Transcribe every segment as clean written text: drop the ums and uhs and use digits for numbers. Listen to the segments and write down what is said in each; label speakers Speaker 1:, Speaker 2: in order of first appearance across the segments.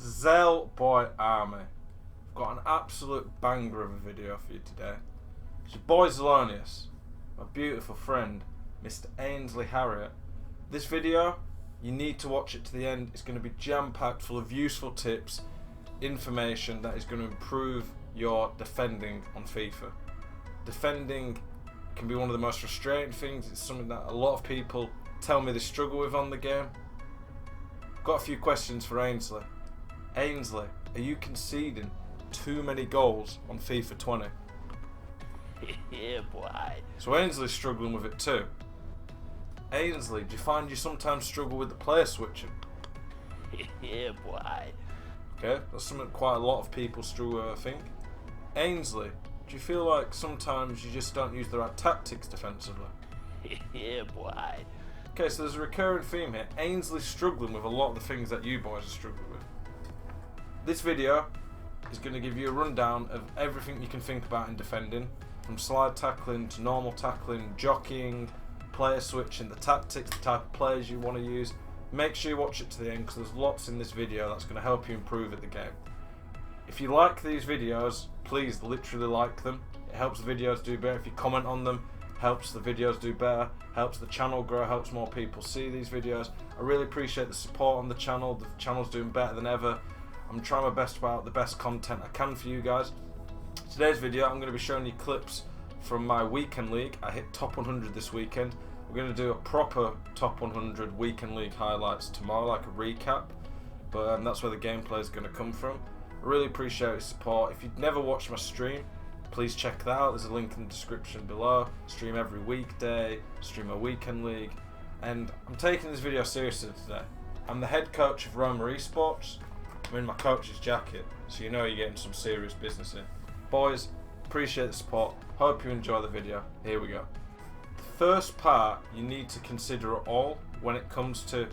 Speaker 1: Zel Boy Army. I've got an absolute banger of a video for you today. It's your boy Zelonius, my beautiful friend, Mr. Ainsley Harriott. This video, you need to watch it to the end. It's going to be jam-packed full of useful tips, information that is going to improve your defending on FIFA. Defending can be one of the most frustrating things. It's something that a lot of people tell me they struggle with on the game. Got a few questions for Ainsley. Ainsley, are you conceding too many goals on FIFA 20?
Speaker 2: Yeah, boy.
Speaker 1: So Ainsley's struggling with it too. Ainsley, do you find you sometimes struggle with the player switching?
Speaker 2: Yeah, boy.
Speaker 1: Okay, that's something quite a lot of people struggle with, I think. Ainsley, do you feel like sometimes you just don't use the right tactics defensively?
Speaker 2: Yeah, boy.
Speaker 1: Okay, so there's a recurring theme here. Ainsley's struggling with a lot of the things that you boys are struggling with. This video is going to give you a rundown of everything you can think about in defending, from slide tackling to normal tackling, jockeying, player switching, the tactics, the type of players you want to use. Make sure you watch it to the end because there's lots in this video that's going to help you improve at the game. If you like these videos, please literally like them. It helps the videos do better. If you comment on them, helps the videos do better, helps the channel grow, helps more people see these videos. I really appreciate the support on the channel. The channel's doing better than ever. I'm trying my best to put out the best content I can for you guys. Today's video, I'm going to be showing you clips from my weekend league. I hit top 100 this weekend. We're going to do a proper top 100 weekend league highlights tomorrow, like a recap. But that's where the gameplay is going to come from. I really appreciate your support. If you've never watched my stream, please check that out. There's a link in the description below. Stream every weekday, stream a weekend league. And I'm taking this video seriously today. I'm the head coach of Roma Esports. I'm in my coach's jacket, so you know you're getting some serious business here. Boys, appreciate the support. Hope you enjoy the video. Here we go. The first part you need to consider at all when it comes to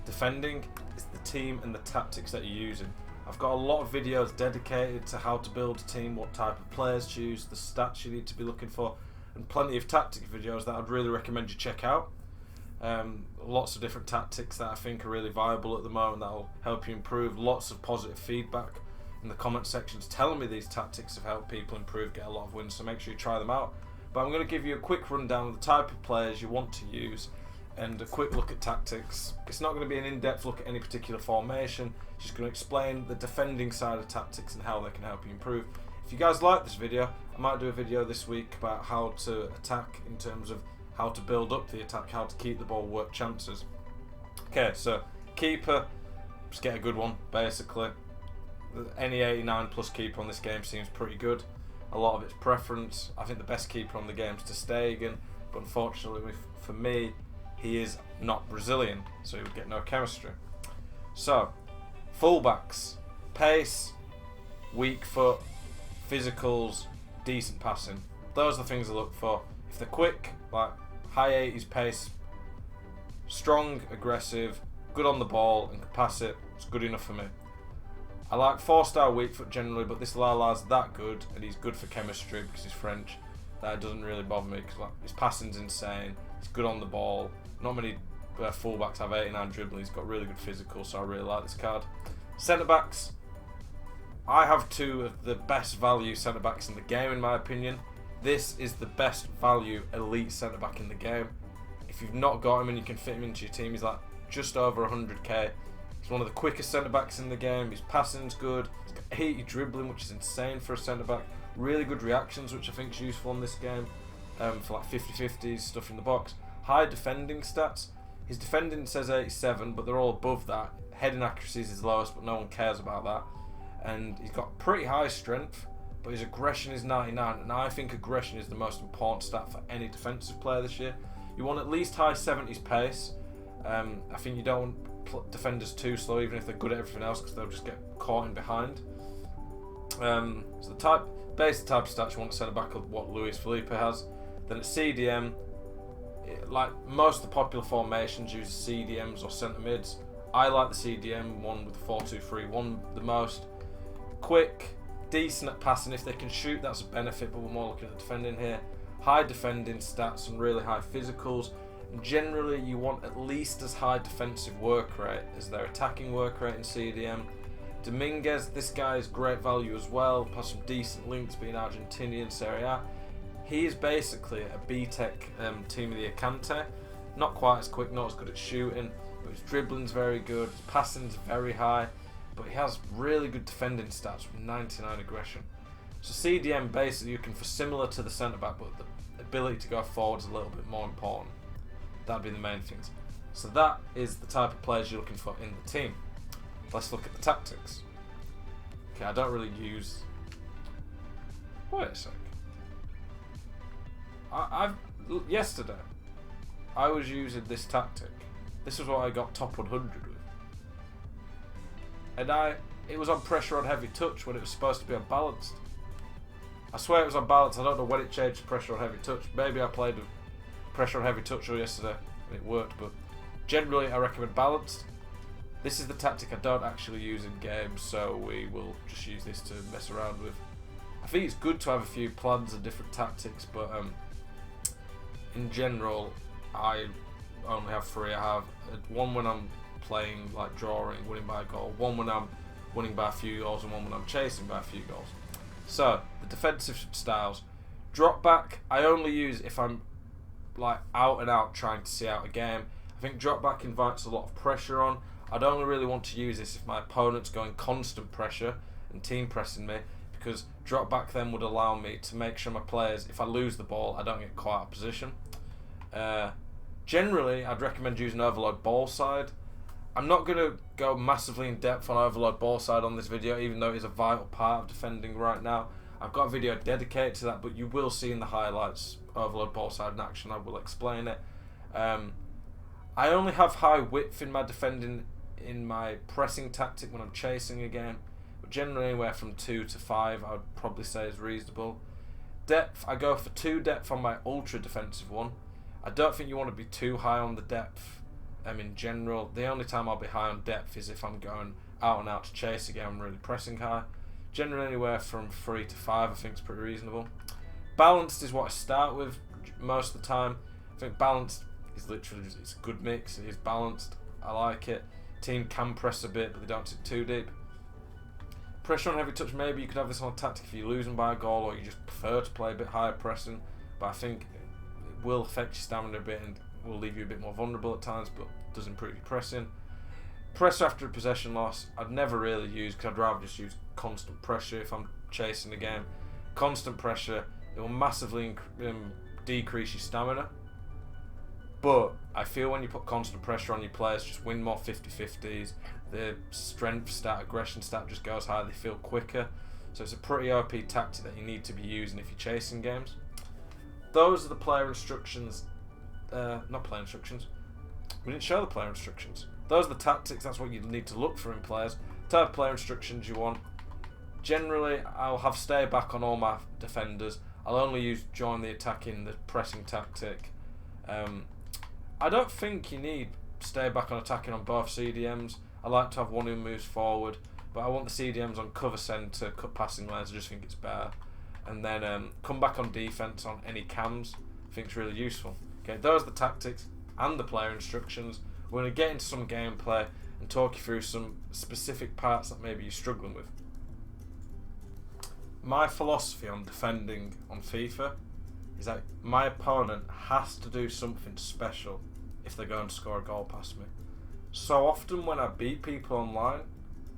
Speaker 1: defending is the team and the tactics that you're using. I've got a lot of videos dedicated to how to build a team, what type of players to use, the stats you need to be looking for, and plenty of tactics videos that I'd really recommend you check out. Lots of different tactics that I think are really viable at the moment that will help you improve. Lots of positive feedback in the comment sections telling me these tactics have helped people improve, get a lot of wins, so make sure you try them out. But I'm going to give you a quick rundown of the type of players you want to use and a quick look at tactics. It's not going to be an in-depth look at any particular formation, it's just going to explain the defending side of tactics and how they can help you improve. If you guys like this video, I might do a video this week about how to attack in terms of how to build up the attack, how to keep the ball, work chances. Okay, so keeper, just get a good one basically. Any 89 plus keeper on this game seems pretty good. A lot of it's preference. I think the best keeper on the game is ter Stegen, but unfortunately for me, he is not Brazilian, so he would get no chemistry. So, fullbacks, pace, weak foot, physicals, decent passing. Those are the things I look for. If they're quick, like high 80s pace, strong, aggressive, good on the ball and can pass it, it's good enough for me. I like 4-star weak foot generally, but this Lala's that good and he's good for chemistry because he's French. That doesn't really bother me because like, his passing's insane, he's good on the ball. Not many fullbacks have 89 dribbling, he's got really good physical, so I really like this card. Centre backs, I have two of the best value centre backs in the game in my opinion. This is the best value elite centre back in the game. If you've not got him and you can fit him into your team, he's like just over 100k. He's one of the quickest centre backs in the game. His passing's good. He's got 80 dribbling, which is insane for a centre back. Really good reactions, which I think is useful in this game for like 50-50s, stuff in the box. High defending stats. His defending says 87, but they're all above that. Heading accuracy is his lowest, but no one cares about that. And he's got pretty high strength, but his aggression is 99, and I think aggression is the most important stat for any defensive player this year. You want at least high 70s pace. I think you don't want defenders too slow, even if they're good at everything else, because they'll just get caught in behind. So the basic type of stats you want to centre back of what Luis Felipe has. Then at CDM, like most of the popular formations use CDMs or centre mids. I like the CDM one with the 4-2-3-1 the most. Quick, decent at passing. If they can shoot, that's a benefit, but we're more looking at defending here. High defending stats and really high physicals. And generally, you want at least as high defensive work rate as their attacking work rate in CDM. Dominguez, this guy is great value as well, has some decent links being Argentinian, Serie A. He is basically a B-Tech team of the Acante. Not quite as quick, not as good at shooting, but his dribbling's very good, his passing's very high, but he has really good defending stats with 99 aggression. So CDM basically you can, for similar to the centre-back, but the ability to go forward is a little bit more important. That'd be the main things. So that is the type of players you're looking for in the team. Let's look at the tactics. Okay, I don't really use... Wait a sec. Yesterday, I was using this tactic. This is what I got top 100 with. And it was on pressure on heavy touch when it was supposed to be unbalanced. I swear it was unbalanced. I don't know when it changed to pressure on heavy touch. Maybe I played with pressure on heavy touch yesterday and it worked, but generally I recommend balanced. This is the tactic I don't actually use in games, so we will just use this to mess around with. I think it's good to have a few plans and different tactics, but in general, I only have 3. I have one when I'm playing, like drawing, winning by a goal, one when I'm winning by a few goals, and one when I'm chasing by a few goals. So, the defensive styles. Drop back, I only use if I'm like out and out trying to see out a game. I think drop back invites a lot of pressure on. I'd only really want to use this if my opponent's going constant pressure and team pressing me, because drop back then would allow me to make sure my players, if I lose the ball, I don't get caught out of position. Generally, I'd recommend using overload ball side. I'm not going to go massively in depth on overload ball side on this video, even though it is a vital part of defending right now. I've got a video dedicated to that, but you will see in the highlights overload ball side in action. I will explain it. I only have high width in my defending, in my pressing tactic when I'm chasing a game, but generally anywhere from 2 to 5 I would probably say is reasonable. Depth, I go for 2 depth on my ultra defensive one. I don't think you want to be too high on the depth. In general, the only time I'll be high on depth is if I'm going out and out to chase a game and really pressing high. Generally anywhere from 3 to 5 I think is pretty reasonable. Balanced is what I start with most of the time. I think balanced is literally just, it's a good mix. It is balanced. I like it. Team can press a bit, but they don't sit too deep. Pressure on heavy touch, maybe you could have this on a tactic if you're losing by a goal or you just prefer to play a bit higher pressing, but I think it will affect your stamina a bit and will leave you a bit more vulnerable at times, but does improve your pressing. Pressure after a possession loss, I'd never really use, because I'd rather just use constant pressure if I'm chasing a game. Constant pressure, it will massively decrease your stamina. But I feel when you put constant pressure on your players, just win more 50-50s, the strength stat, aggression stat just goes higher, they feel quicker. So it's a pretty OP tactic that you need to be using if you're chasing games. Those are the player instructions, not player instructions, we didn't show the player instructions. Those are the tactics, that's what you need to look for in players. Type of player instructions you want. Generally, I'll have stay back on all my defenders. I'll only use join the attack in the pressing tactic. I don't think you need stay back on attacking on both CDMs. I like to have one who moves forward, but I want the CDMs on cover centre, cut passing lanes. I just think it's better. And then come back on defence on any cams. I think it's really useful. Okay, those are the tactics and the player instructions. We're going to get into some gameplay and talk you through some specific parts that maybe you're struggling with. My philosophy on defending on FIFA is that my opponent has to do something special if they're going to score a goal past me. So often when I beat people online,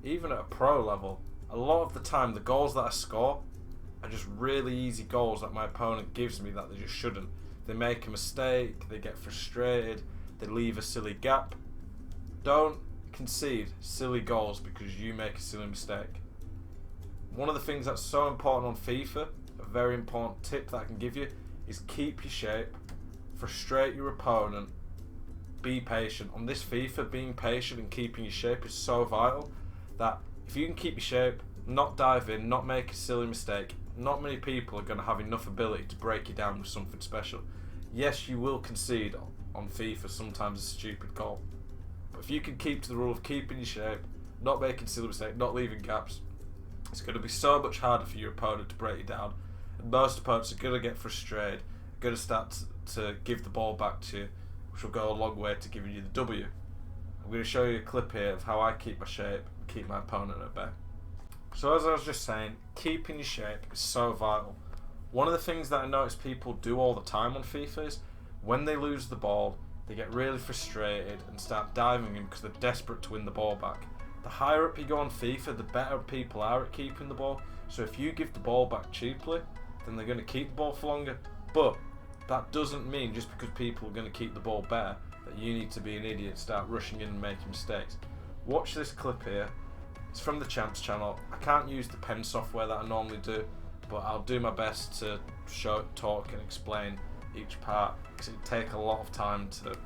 Speaker 1: even at a pro level, a lot of the time the goals that I score are just really easy goals that my opponent gives me that they just shouldn't. They make a mistake, they get frustrated, they leave a silly gap. Don't concede silly goals because you make a silly mistake. One of the things that's so important on FIFA, a very important tip that I can give you, is keep your shape, frustrate your opponent, be patient. On this FIFA, being patient and keeping your shape is so vital that if you can keep your shape, not dive in, not make a silly mistake, not many people are going to have enough ability to break you down with something special. Yes, you will concede on FIFA sometimes a stupid goal, but if you can keep to the rule of keeping your shape, not making silly mistakes, not leaving gaps, it's going to be so much harder for your opponent to break you down. And most opponents are going to get frustrated, going to start to give the ball back to you, which will go a long way to giving you the W. I'm going to show you a clip here of how I keep my shape, keep my opponent at bay. So as I was just saying, keeping your shape is so vital. One of the things that I notice people do all the time on FIFA is when they lose the ball, they get really frustrated and start diving in because they're desperate to win the ball back. The higher up you go on FIFA, the better people are at keeping the ball. So if you give the ball back cheaply, then they're going to keep the ball for longer. But that doesn't mean just because people are going to keep the ball better that you need to be an idiot, start rushing in and making mistakes. Watch this clip here. It's from the Champs channel. I can't use the pen software that I normally do, but I'll do my best to show, talk and explain each part because it'd take a lot of time to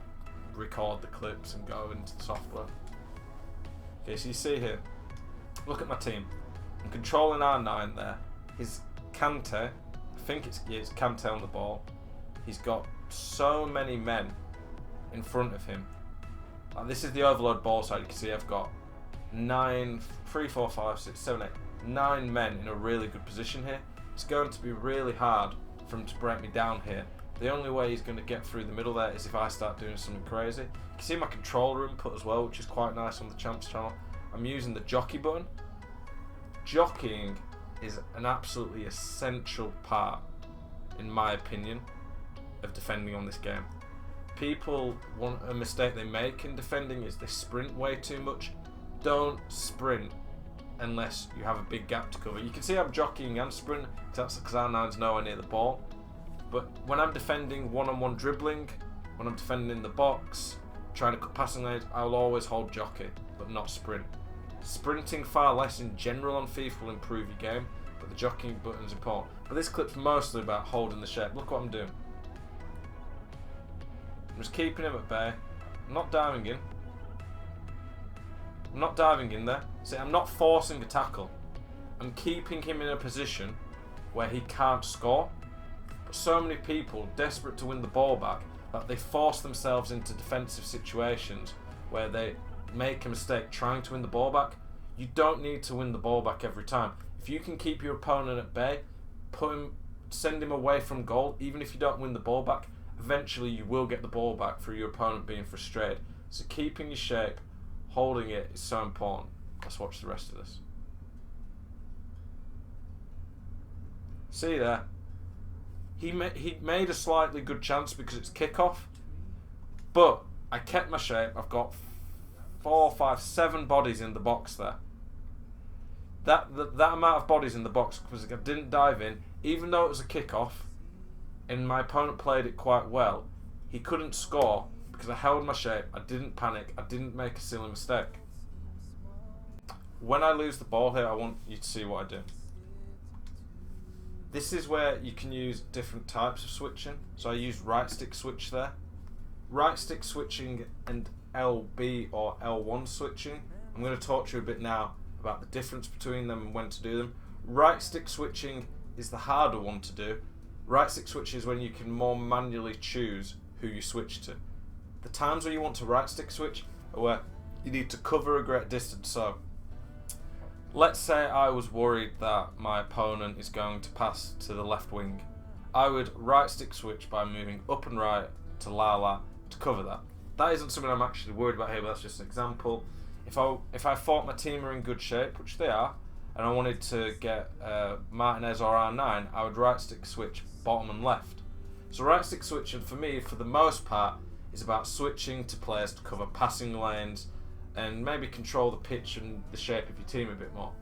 Speaker 1: record the clips and go into the software. Okay, so you see here, look at my team. I'm controlling R9 there. His Kante, I think it's Kante on the ball. He's got so many men in front of him. Like, this is the overload ball side. You can see I've got 9 men in a really good position here. It's going to be really hard for him to break me down here. The only way he's going to get through the middle there is if I start doing something crazy. You can see my controller input as well, which is quite nice on the Champs channel. I'm using the jockey button. Jockeying is an absolutely essential part, in my opinion, of defending on this game. People, a mistake they make in defending is they sprint way too much. Don't sprint unless you have a big gap to cover. You can see I'm jockeying and sprinting because R9's nowhere near the ball. But when I'm defending one-on-one dribbling, when I'm defending in the box, trying to cut passing lanes, I'll always hold jockey, but not sprint. Sprinting far less in general on FIFA will improve your game, but the jockeying button is important. But this clip's mostly about holding the shape. Look what I'm doing. I'm just keeping him at bay. I'm not diving in. I'm not diving in there. See, I'm not forcing a tackle. I'm keeping him in a position where he can't score. But so many people, desperate to win the ball back, that they force themselves into defensive situations where they make a mistake trying to win the ball back. You don't need to win the ball back every time. If you can keep your opponent at bay, send him away from goal, even if you don't win the ball back, eventually you will get the ball back through your opponent being frustrated. So keeping your shape, holding it is so important. Let's watch the rest of this. See there? He made a slightly good chance because it's kickoff, but I kept my shape. I've got 4, 5, 7 bodies in the box there. That amount of bodies in the box because I didn't dive in, even though it was a kickoff, and my opponent played it quite well. He couldn't score because I held my shape. I didn't panic. I didn't make a silly mistake. When I lose the ball here, I want you to see what I do. This is where you can use different types of switching. So I used right stick switch there. Right stick switching and LB or L1 switching. I'm going to talk to you a bit now about the difference between them and when to do them. Right stick switching is the harder one to do. Right stick switch is when you can more manually choose who you switch to. The times where you want to right stick switch are where you need to cover a great distance. So let's say I was worried that my opponent is going to pass to the left wing. I would right stick switch by moving up and right to Lala to cover that. That isn't something I'm actually worried about here, but that's just an example. If I thought my team are in good shape, which they are, and I wanted to get Martinez or R9, I would right stick switch bottom and left. So right stick switching for me, for the most part, is about switching to players to cover passing lanes and maybe control the pitch and the shape of your team a bit more.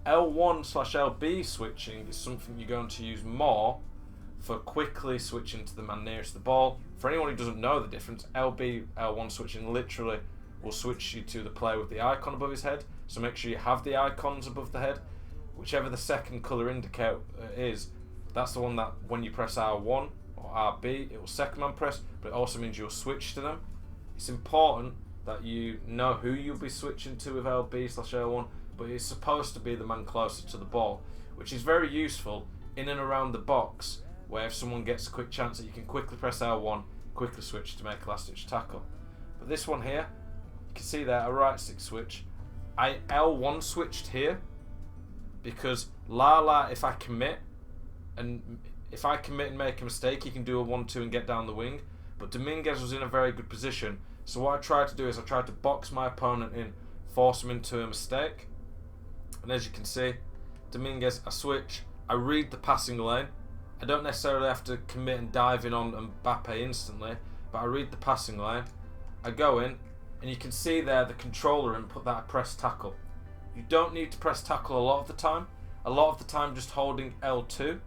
Speaker 1: L1/LB switching is something you're going to use more for quickly switching to the man nearest the ball. For anyone who doesn't know the difference, L1 switching literally will switch you to the player with the icon above his head. So make sure you have the icons above the head. Whichever the second colour indicator is, that's the one that when you press R1 or RB, it will second man press, but it also means you'll switch to them. It's important that you know who you'll be switching to with LB/L1, but it's supposed to be the man closer to the ball, which is very useful in and around the box, where if someone gets a quick chance that you can quickly press L1, quickly switch to make a last ditch tackle. But this one here, you can see there, a right stick switch. I L1 switched here because Lala, if I commit and make a mistake, he can do a 1-2 and get down the wing. But Dominguez was in a very good position. So what I tried to do is I tried to box my opponent in force him into a mistake. And as you can see, Dominguez, I switch, I read the passing lane. I don't necessarily have to commit and dive in on Mbappe instantly, but I read the passing lane. I go in, and you can see there the controller input that I press tackle. You don't need to press tackle a lot of the time. A lot of the time just holding L2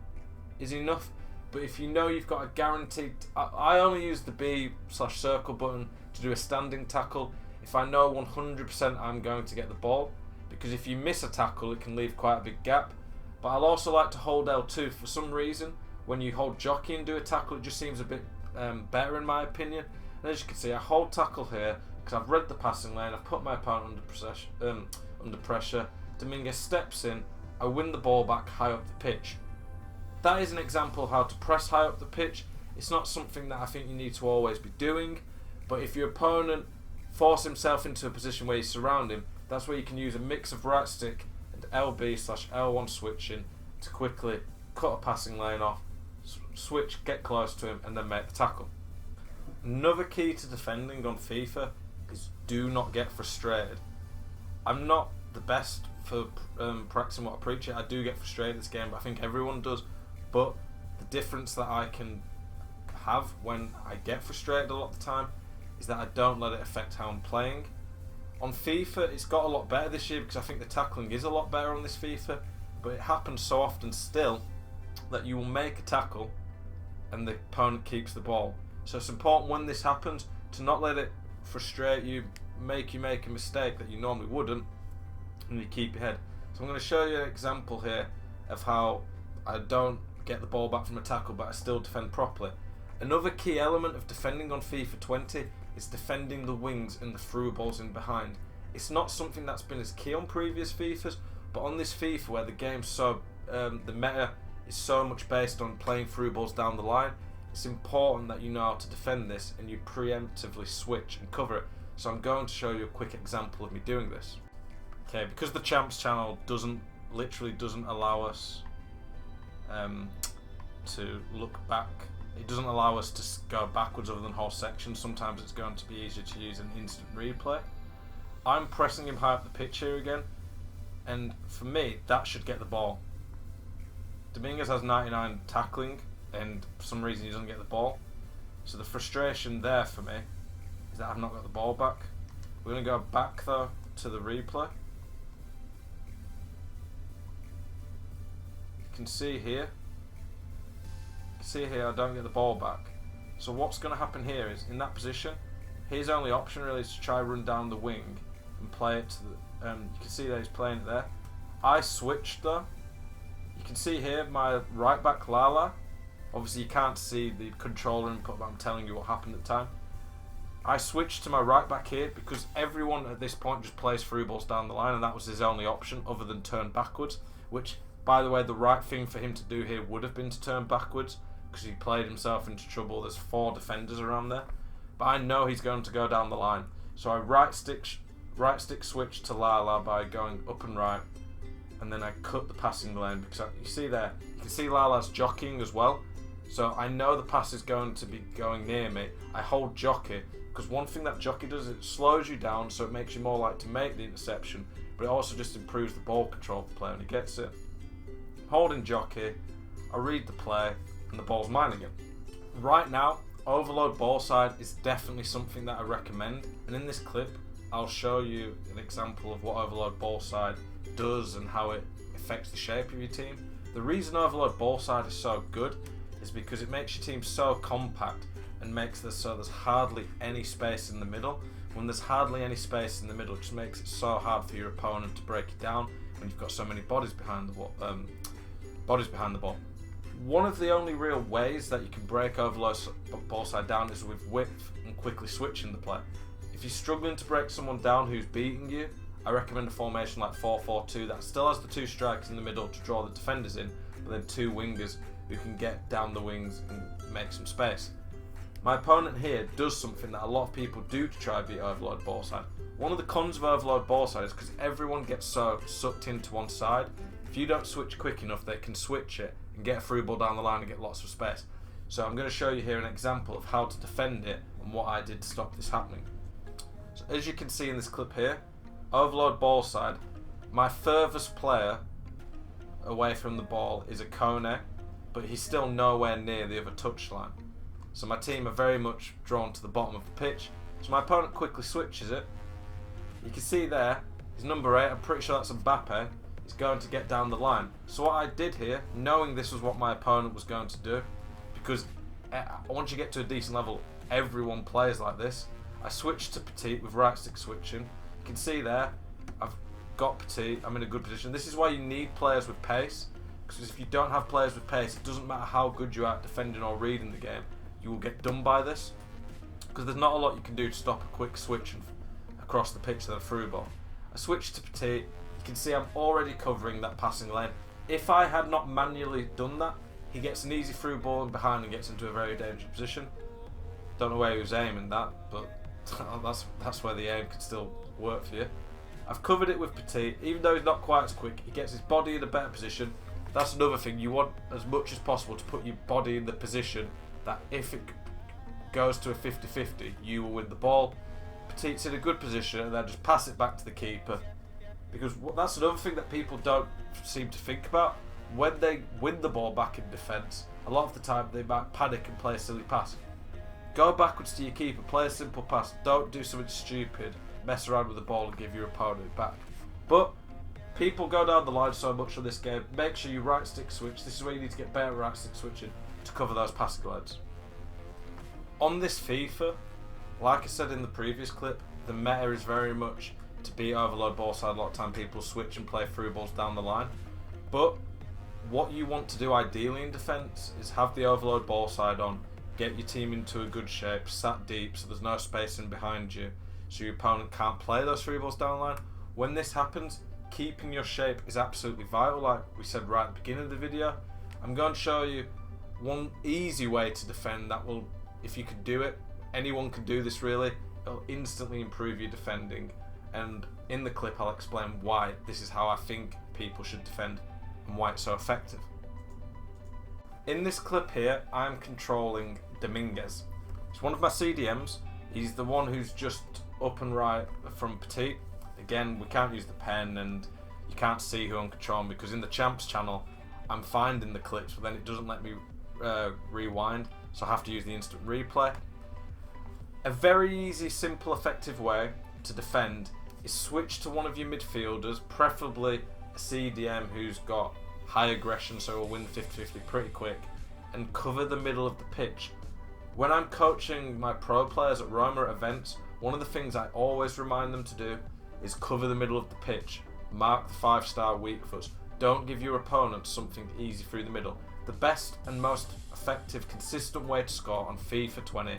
Speaker 1: is enough. But if you know you've got a guaranteed... I only use the B/circle button to do a standing tackle if I know 100% I'm going to get the ball. Because if you miss a tackle, it can leave quite a big gap. But I'll also like to hold L2 for some reason. When you hold jockey and do a tackle, it just seems a bit better in my opinion. And as you can see, I hold tackle here because I've read the passing lane, I've put my opponent under pressure. Dominguez steps in, I win the ball back high up the pitch. That is an example of how to press high up the pitch. It's not something that I think you need to always be doing, but if your opponent forces himself into a position where you surround him, that's where you can use a mix of right stick and LB/L1 switching to quickly cut a passing lane off, switch, get close to him, and then make the tackle. Another key to defending on FIFA is do not get frustrated. I'm not the best for practicing what I preach. I do get frustrated this game, but I think everyone does. But the difference that I can have when I get frustrated a lot of the time is that I don't let it affect how I'm playing. On FIFA, it's got a lot better this year because I think the tackling is a lot better on this FIFA, but it happens so often still that you will make a tackle and the opponent keeps the ball. So it's important when this happens to not let it frustrate you, make you make a mistake that you normally wouldn't, and you keep your head. So I'm going to show you an example here of how I don't get the ball back from a tackle but I still defend properly. Another key element of defending on FIFA 20 is defending the wings and the through balls in behind. It's not something that's been as key on previous FIFAs, but on this FIFA where the game's so the meta is so much based on playing through balls down the line, it's important that you know how to defend this and you preemptively switch and cover it. So I'm going to show you a quick example of me doing this. Okay, because the Champs channel literally doesn't allow us to look back. It doesn't allow us to go backwards other than whole sections. Sometimes it's going to be easier to use an instant replay. I'm pressing him high up the pitch here again, and for me, that should get the ball. Dominguez has 99 tackling, and for some reason he doesn't get the ball. So the frustration there for me is that I've not got the ball back. We're going to go back though to the replay. You can see here I don't get the ball back. So what's going to happen here is, in that position, his only option really is to try run down the wing and play it to the, you can see that he's playing it there. I switched though. You can see here my right back Lala. Obviously you can't see the controller input, but I'm telling you what happened at the time. I switched to my right back here because everyone at this point just plays through balls down the line, and that was his only option other than turn backwards, which, by the way, the right thing for him to do here would have been to turn backwards because he played himself into trouble. There's 4 defenders around there, but I know he's going to go down the line. So I right stick switch to Lala by going up and right, and then I cut the passing lane because you see there, you can see Lala's jockeying as well. So I know the pass is going to be going near me. I hold jockey because one thing that jockey does is it slows you down, so it makes you more likely to make the interception, but it also just improves the ball control of the player when he gets it. Holding jockey, I read the play, and the ball's mine again. Right now, overload ball side is definitely something that I recommend, and in this clip I'll show you an example of what overload ball side does and how it affects the shape of your team. The reason overload ball side is so good is because it makes your team so compact and makes this so there's hardly any space in the middle. When there's hardly any space in the middle, it just makes it so hard for your opponent to break it down when you've got so many bodies behind the ball. One of the only real ways that you can break overload ball side down is with width and quickly switching the play. If you're struggling to break someone down who's beating you, I recommend a formation like 4-4-2 that still has the 2 strikers in the middle to draw the defenders in, but then 2 wingers who can get down the wings and make some space. My opponent here does something that a lot of people do to try and beat overload ball side. One of the cons of overload ball side is because everyone gets so sucked into one side. If you don't switch quick enough, they can switch it and get a through ball down the line and get lots of space. So I'm going to show you here an example of how to defend it and what I did to stop this happening. So as you can see in this clip here, overload ball side, my furthest player away from the ball is a Kone, but he's still nowhere near the other touchline. So my team are very much drawn to the bottom of the pitch. So my opponent quickly switches it. You can see there, his number 8, I'm pretty sure that's Mbappe, is going to get down the line. So what I did here, knowing this was what my opponent was going to do, because once you get to a decent level, everyone plays like this, I switched to Petite with right stick switching. You can see there, I've got Petite, I'm in a good position. This is why you need players with pace, because if you don't have players with pace, it doesn't matter how good you are at defending or reading the game, you will get done by this, because there's not a lot you can do to stop a quick switch across the pitch than a through ball. I switched to Petite, you can see I'm already covering that passing lane. If I had not manually done that, he gets an easy through ball and behind and gets into a very dangerous position. Don't know where he was aiming that, but that's where the aim could still work for you. I've covered it with Petite, even though he's not quite as quick, he gets his body in a better position. That's another thing, you want as much as possible to put your body in the position that if it goes to a 50-50, you will win the ball. Petite's in a good position and then just pass it back to the keeper. Because that's another thing that people don't seem to think about. When they win the ball back in defence, a lot of the time they might panic and play a silly pass. Go backwards to your keeper, play a simple pass, don't do something stupid, mess around with the ball and give your opponent back. But people go down the line so much on this game, make sure you right stick switch. This is where you need to get better right stick switching to cover those passing lanes. On this FIFA, like I said in the previous clip, the meta is very much to be overload ball side. A lot of time people switch and play through balls down the line. But what you want to do ideally in defence is have the overload ball side on, get your team into a good shape, sat deep so there's no spacing behind you, so your opponent can't play those through balls down the line. When this happens, keeping your shape is absolutely vital, like we said right at the beginning of the video. I'm going to show you one easy way to defend that will, if you could do it, anyone can do this really, it'll instantly improve your defending. And in the clip I'll explain why this is how I think people should defend and why it's so effective. In this clip here, I'm controlling Dominguez. He's one of my CDMs. He's the one who's just up and right from Petite. Again, we can't use the pen and you can't see who I'm controlling because in the Champs channel I'm finding the clips, but then it doesn't let me rewind, so I have to use the instant replay. A very easy, simple, effective way to defend is switch to one of your midfielders, preferably a CDM who's got high aggression, so will win 50-50 pretty quick, and cover the middle of the pitch. When I'm coaching my pro players at Roma events, one of the things I always remind them to do is cover the middle of the pitch, mark the 5-star weak foots. Don't give your opponent something easy through the middle. The best and most effective, consistent way to score on FIFA 20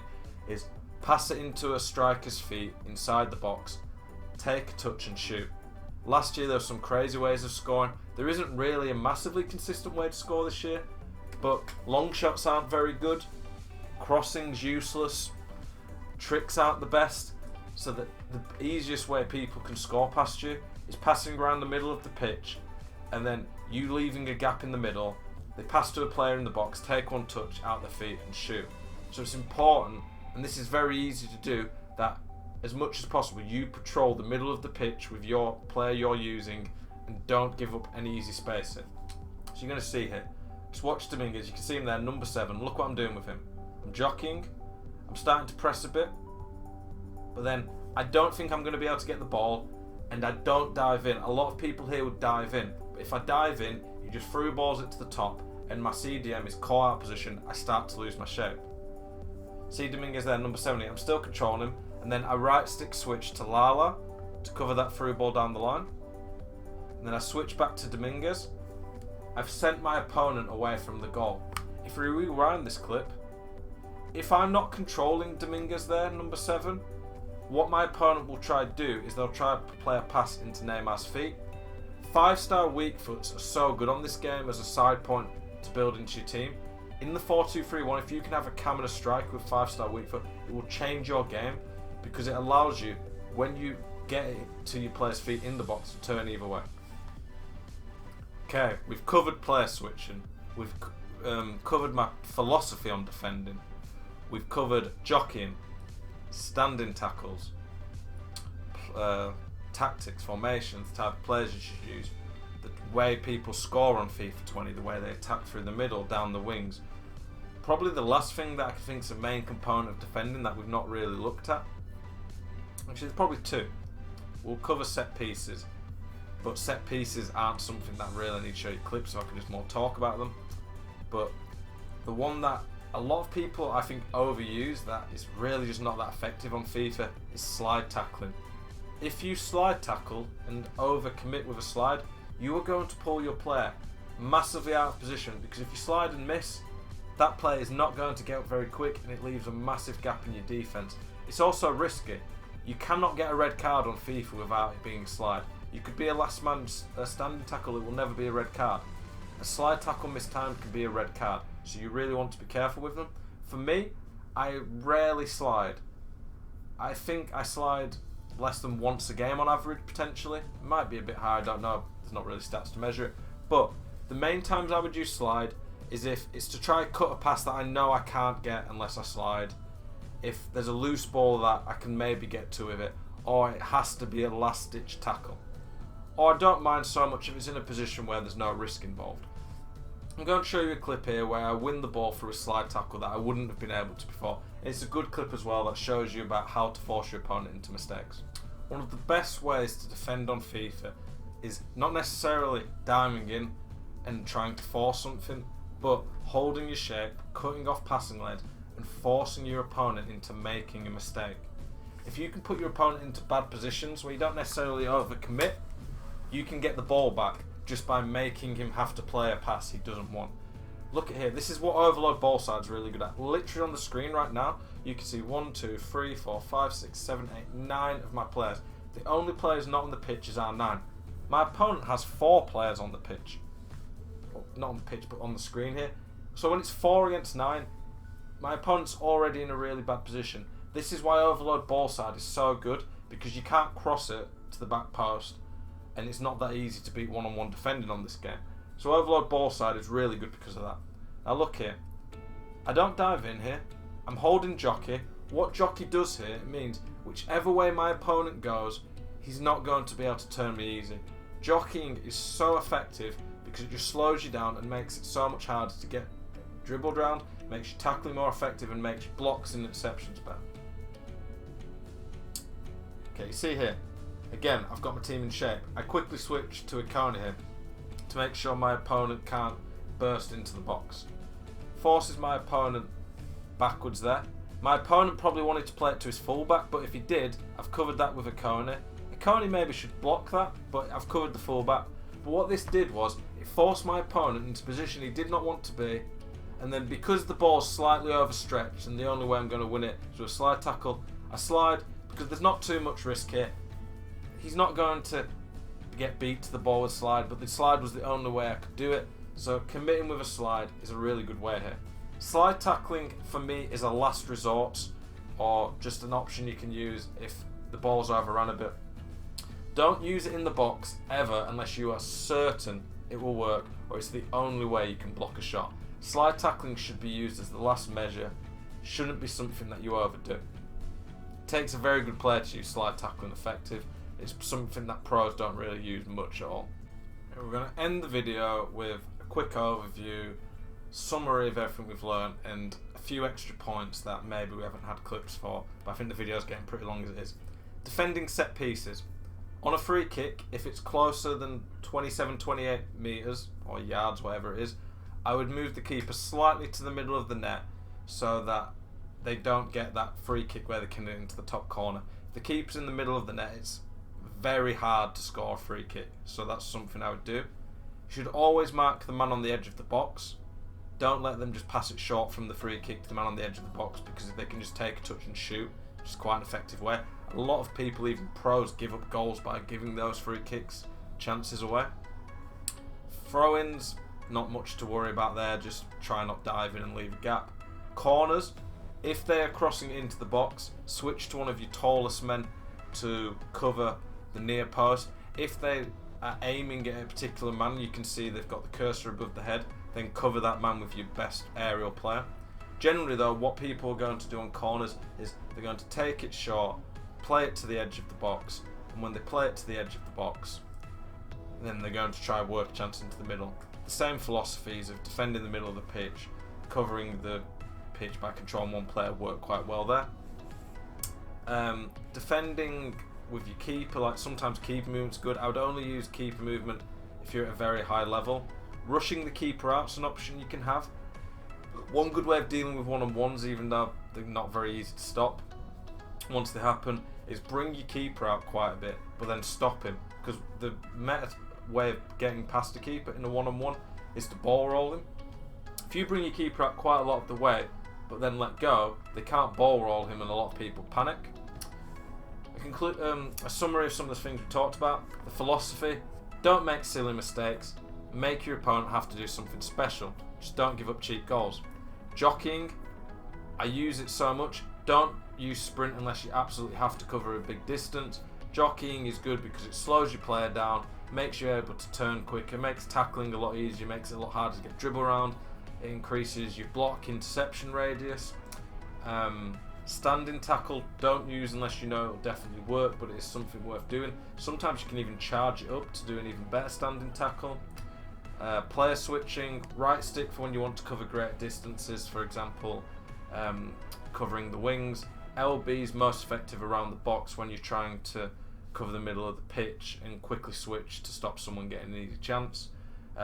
Speaker 1: is pass it into a striker's feet inside the box, take a touch and shoot. Last year there were some crazy ways of scoring. There isn't really a massively consistent way to score this year, but long shots aren't very good, crossing's useless, tricks aren't the best, so that the easiest way people can score past you is passing around the middle of the pitch and then you leaving a gap in the middle, they pass to a player in the box, take one touch out their feet and shoot. So it's important, and this is very easy to do, that as much as possible you patrol the middle of the pitch with your player you're using and don't give up any easy spacing. So you're going to see here, just watch Dominguez, you can see him there, number 7, look what I'm doing with him. I'm jockeying, I'm starting to press a bit, but then I don't think I'm going to be able to get the ball and I don't dive in. A lot of people here would dive in, but if I dive in, you just through balls it to the top and my CDM is call out position, I start to lose my shape. See Dominguez there, number 70, I'm still controlling him, and then I right stick switch to Lala to cover that through ball down the line, and then I switch back to Dominguez. I've sent my opponent away from the goal. If we rewind this clip, if I'm not controlling Dominguez there, number 7, what my opponent will try to do is they'll try to play a pass into Neymar's feet. 5-star weak foots are so good on this game as a side point to build into your team. In the 4-2-3-1, if you can have a cam and a striker with 5-star weak foot, it will change your game because it allows you, when you get it to your player's feet in the box, to turn either way. Okay, we've covered player switching. We've covered my philosophy on defending. We've covered jockeying, standing tackles, tactics, formations, the type of players you should use, the way people score on FIFA 20, the way they attack through the middle, down the wings. Probably the last thing that I think is a main component of defending that we've not really looked at. Actually, there's probably two. We'll cover set pieces, but set pieces aren't something that really need to show you clips, so I can just more talk about them. But the one that a lot of people I think overuse that is really just not that effective on FIFA is slide tackling. If you slide tackle and overcommit with a slide, you are going to pull your player massively out of position, because if you slide and miss, that player is not going to get up very quick and it leaves a massive gap in your defense. It's also risky. You cannot get a red card on FIFA without it being a slide. You could be a last man standing tackle, it will never be a red card. A slide tackle mistimed can be a red card, so you really want to be careful with them. For me, I rarely slide. I think I slide less than once a game on average, potentially. It might be a bit higher, I don't know. There's not really stats to measure it. But the main times I would use slide is if it's to try and cut a pass that I know I can't get unless I slide. If there's a loose ball that I can maybe get to with it, or it has to be a last ditch tackle. Or I don't mind so much if it's in a position where there's no risk involved. I'm going to show you a clip here where I win the ball through a slide tackle that I wouldn't have been able to before. It's a good clip as well that shows you about how to force your opponent into mistakes. One of the best ways to defend on FIFA is not necessarily diving in and trying to force something, but holding your shape, cutting off passing lanes, and forcing your opponent into making a mistake. If you can put your opponent into bad positions where you don't necessarily overcommit, you can get the ball back just by making him have to play a pass he doesn't want. Look at here, this is what overload ball side's really good at. Literally on the screen right now, you can see 1, 2, 3, 4, 5, 6, 7, 8, 9 of my players. The only players not on the pitch is R9. My opponent has 4 players on the pitch. Well, not on the pitch, but on the screen here. So when it's 4 against 9, my opponent's already in a really bad position. This is why overload ball side is so good, because you can't cross it to the back post, and it's not that easy to beat one-on-one defending on this game. So overload ball side is really good because of that. Now look here, I don't dive in here, I'm holding jockey. What jockey does here, it means whichever way my opponent goes, he's not going to be able to turn me easy. Jockeying is so effective because it just slows you down and makes it so much harder to get dribbled around, makes your tackling more effective, and makes your blocks and interceptions better. Okay, you see here, again, I've got my team in shape. I quickly switch to a corner here to make sure my opponent can't burst into the box. Forces my opponent backwards there. My opponent probably wanted to play it to his fullback, but if he did, I've covered that with a corner. A corner maybe should block that, but I've covered the fullback. But what this did was, it forced my opponent into a position he did not want to be, and then because the ball's slightly overstretched, and the only way I'm going to win it is with a slide tackle, I slide because there's not too much risk here. He's not going to get beat to the ball with slide, but the slide was the only way I could do it. So committing with a slide is a really good way here. Slide tackling for me is a last resort, or just an option you can use if the ball's overrun a bit. Don't use it in the box ever unless you are certain it will work, or it's the only way you can block a shot. Slide tackling should be used as the last measure, shouldn't be something that you overdo. It takes a very good player to use slide tackling effective. It's something that pros don't really use much at all. And we're going to end the video with a quick overview, summary of everything we've learned, and a few extra points that maybe we haven't had clips for, but I think the video's getting pretty long as it is. Defending set pieces. On a free kick, if it's closer than 27-28 metres, or yards, whatever it is, I would move the keeper slightly to the middle of the net so that they don't get that free kick where they can get into the top corner. If the keeper's in the middle of the net, it's very hard to score a free kick, so that's something I would do. You should always mark the man on the edge of the box. Don't let them just pass it short from the free kick to the man on the edge of the box, because if they can just take a touch and shoot, which is quite an effective way. A lot of people, even pros, give up goals by giving those free kicks chances away. Throw-ins, not much to worry about there, just try not dive in and leave a gap. Corners, if they are crossing into the box, switch to one of your tallest men to cover the near post. If they are aiming at a particular man, you can see they've got the cursor above the head, then cover that man with your best aerial player. Generally though, what people are going to do on corners is they're going to take it short, play it to the edge of the box, and when they play it to the edge of the box, then they're going to try work a chance into the middle. The same philosophies of defending the middle of the pitch, covering the pitch by controlling one player work quite well there. Defending with your keeper, like sometimes keeper movement's good. I would only use keeper movement if you're at a very high level. Rushing the keeper out's an option you can have. One good way of dealing with one-on-ones, even though they're not very easy to stop once they happen, is bring your keeper out quite a bit, but then stop him. Because the meta way of getting past a keeper in a one-on-one is to ball roll him. If you bring your keeper out quite a lot of the way, but then let go, they can't ball roll him, and a lot of people panic. A summary of some of the things we talked about. The philosophy: don't make silly mistakes. Make your opponent have to do something special. Just don't give up cheap goals. Jockeying, I use it so much. Don't use sprint unless you absolutely have to cover a big distance. Jockeying is good because it slows your player down, makes you able to turn quicker, makes tackling a lot easier, makes it a lot harder to get dribble around. It increases your block interception radius. Standing tackle, don't use unless you know it'll definitely work, but it is something worth doing. Sometimes you can even charge it up to do an even better standing tackle. Player switching, right stick for when you want to cover great distances, for example, covering the wings. LB is most effective around the box when you're trying to cover the middle of the pitch and quickly switch to stop someone getting an easy chance.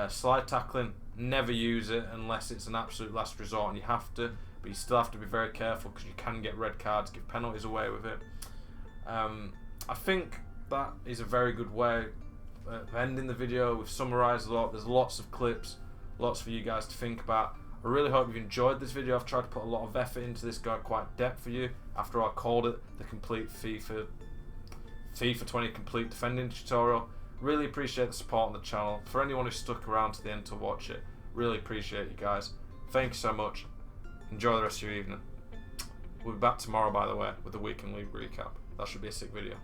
Speaker 1: Slide tackling, never use it unless it's an absolute last resort and you have to, but you still have to be very careful because you can get red cards, give penalties away with it. I think that is a very good way of ending the video. We've summarised a lot. There's lots of clips, lots for you guys to think about. I really hope you've enjoyed this video. I've tried to put a lot of effort into this, go quite depth for you. After I called it the complete FIFA 20 complete defending tutorial. Really appreciate the support on the channel. For anyone who stuck around to the end to watch it, really appreciate you guys. Thank you so much. Enjoy the rest of your evening. We'll be back tomorrow, by the way, with the weekend league recap. That should be a sick video.